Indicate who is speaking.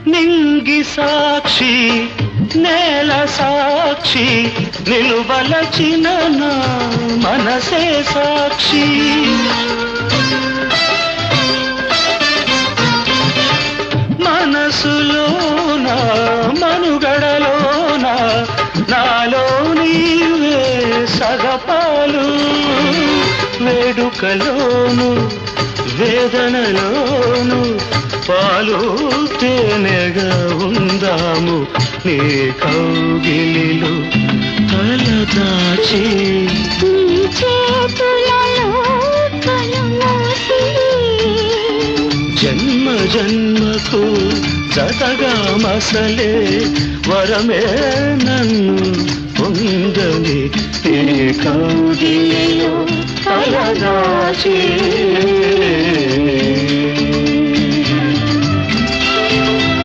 Speaker 1: నింగి సాక్షి నేల సాక్షి నిలువలచిన నా మనసే సాక్షి మనసులోన మనుగడలోన నాలో నీవే సగపాలు వేడుకలోను వేదనలోను పాలు తేనెగా ఉందాము నీ కౌగిలిలో తలదాచి జన్మ జన్మకు జతగా మసలే వరమే నన్ను పొందని నీ కౌగిలిలో తలదాచి